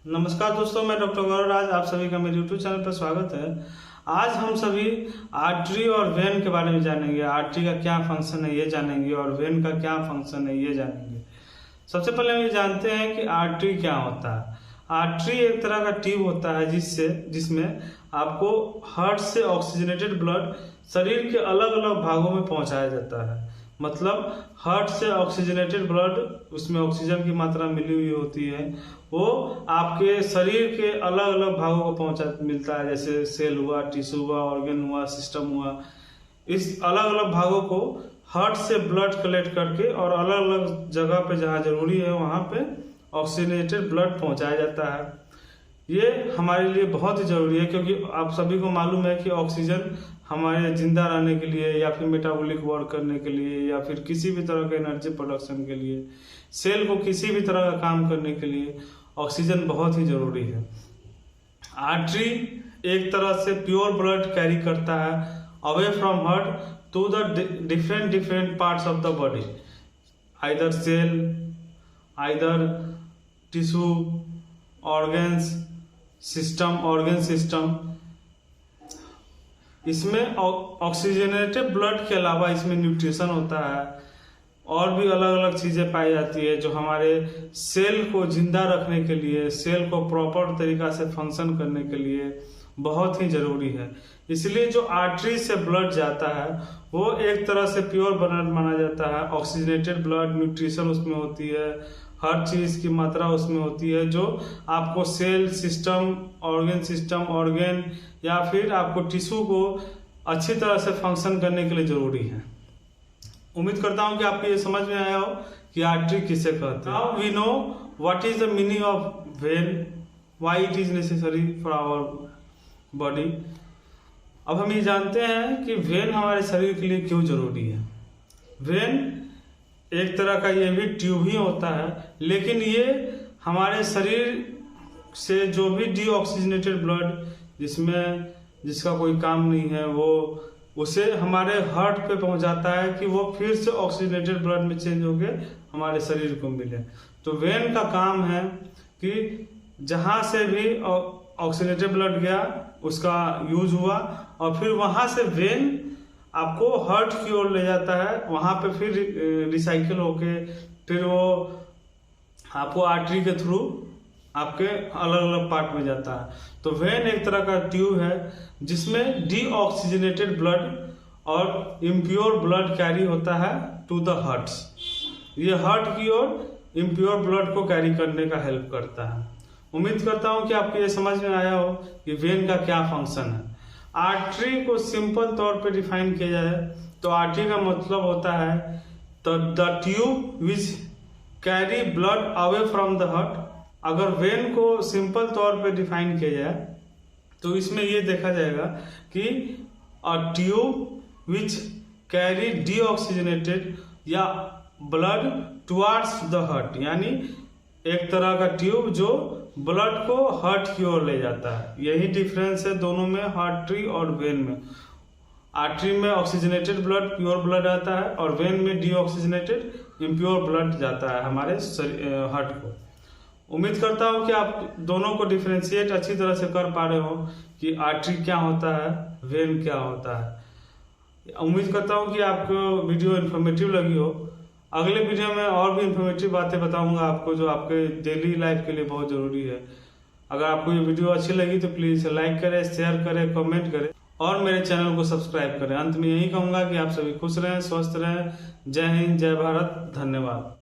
नमस्कार दोस्तों, मैं डॉक्टर गौरव। आप सभी का मेरे यूट्यूब चैनल पर स्वागत है। आज हम सभी आर्टरी और वेन के बारे में जानेंगे। आर्टरी का क्या फंक्शन है ये जानेंगे और वेन का क्या फंक्शन है ये जानेंगे। सबसे पहले हम ये जानते हैं कि आर्टरी क्या होता है। आर्टरी एक तरह का ट्यूब होता है जिसमें आपको हार्ट से ऑक्सीजनेटेड ब्लड शरीर के अलग अलग भागों में पहुंचाया जाता है। मतलब हार्ट से ऑक्सीजनेटेड ब्लड, उसमें ऑक्सीजन की मात्रा मिली हुई होती है, वो आपके शरीर के अलग अलग भागों को मिलता है। जैसे सेल हुआ, टिश्यू हुआ, ऑर्गन हुआ, सिस्टम हुआ। इस अलग अलग भागों को हार्ट से ब्लड कलेक्ट करके और अलग अलग जगह पे जहाँ जरूरी है वहाँ पे ऑक्सीजनेटेड ब्लड पहुँचाया जाता है। ये हमारे लिए बहुत ही जरूरी है, क्योंकि आप सभी को मालूम है कि ऑक्सीजन हमारे जिंदा रहने के लिए या फिर मेटाबॉलिक वर्क करने के लिए या फिर किसी भी तरह के एनर्जी प्रोडक्शन के लिए, सेल को किसी भी तरह का काम करने के लिए ऑक्सीजन बहुत ही जरूरी है। आर्टरी एक तरह से प्योर ब्लड कैरी करता है away from heart to the different parts of the body, either cell, either tissue, organs system, organ system. इसमें ऑक्सीजनेटेड ब्लड के अलावा इसमें न्यूट्रिशन होता है और भी अलग अलग चीजें पाई जाती है जो हमारे सेल को जिंदा रखने के लिए, सेल को प्रॉपर तरीका से फंक्शन करने के लिए बहुत ही जरूरी है। इसलिए जो आर्टरी से ब्लड जाता है वो एक तरह से प्योर ब्लड माना जाता है। ऑक्सीजनेटेड ब्लड, न्यूट्रिशन उसमें होती है, हर चीज की मात्रा उसमें होती है जो आपको सेल, सिस्टम, ऑर्गन या फिर आपको टिश्यू को अच्छी तरह से फंक्शन करने के लिए जरूरी है। उम्मीद करता हूं कि आपको ये समझ में आया हो कि आर्टरी किसे कहते हैं। Now we know what is the meaning of vein, why it is necessary for our body. अब हम ये जानते हैं कि वेन हमारे शरीर के लिए क्यों जरूरी है। वेन एक तरह का ये भी ट्यूब ही होता है, लेकिन ये हमारे शरीर से जो भी डीऑक्सीजनेटेड ब्लड जिसका कोई काम नहीं है वो उसे हमारे हार्ट पे पहुंचाता है कि वो फिर से ऑक्सीजनेटेड ब्लड में चेंज होके हमारे शरीर को मिले। तो वेन का काम है कि जहां से भी ऑक्सीजनेटेड ब्लड गया उसका यूज हुआ और फिर वहां से वेन आपको हार्ट की ओर ले जाता है, वहां पे फिर रिसाइकिल होके फिर वो आपको आर्टरी के थ्रू आपके अलग अलग पार्ट में जाता है। तो वेन एक तरह का ट्यूब है जिसमें डीऑक्सीजनेटेड ब्लड और इम्प्योर ब्लड कैरी होता है टू द हार्ट्स। ये हार्ट की ओर इम्प्योर ब्लड को कैरी करने का हेल्प करता है। उम्मीद करता हूं कि आपको ये समझ में आया हो कि वेन का क्या फंक्शन है। आर्टरी को सिंपल तौर पे डिफाइन किया जाए तो आर्टरी का मतलब होता है the tube which carry blood away from the heart. अगर वेन को सिंपल तौर पे डिफाइन किया जाए तो इसमें ये देखा जाएगा कि a tube which carry deoxygenated या ब्लड टुवार्ड्स द हार्ट, यानी एक तरह का ट्यूब जो ब्लड को हार्ट की ओर ले जाता है। यही डिफरेंस है दोनों में, आर्टरी और वेन में। आर्टरी में ऑक्सीजनेटेड ब्लड, प्योर ब्लड आता है और वेन में डीऑक्सीजनेटेड इम्प्योर ब्लड जाता है हमारे हार्ट को। उम्मीद करता हूँ कि आप दोनों को डिफरेंशिएट अच्छी तरह से कर पा रहे हो कि आर्टरी क्या होता है, वेन क्या होता है। उम्मीद करता हूँ कि आपको वीडियो इन्फॉर्मेटिव लगी हो। अगले वीडियो में और भी इन्फॉर्मेटिव बातें बताऊंगा आपको जो आपके डेली लाइफ के लिए बहुत जरूरी है। अगर आपको ये वीडियो अच्छी लगी तो प्लीज लाइक करें, शेयर करें, कमेंट करें और मेरे चैनल को सब्सक्राइब करें। अंत में यही कहूंगा कि आप सभी खुश रहें, स्वस्थ रहें। जय हिंद, जय भारत, धन्यवाद।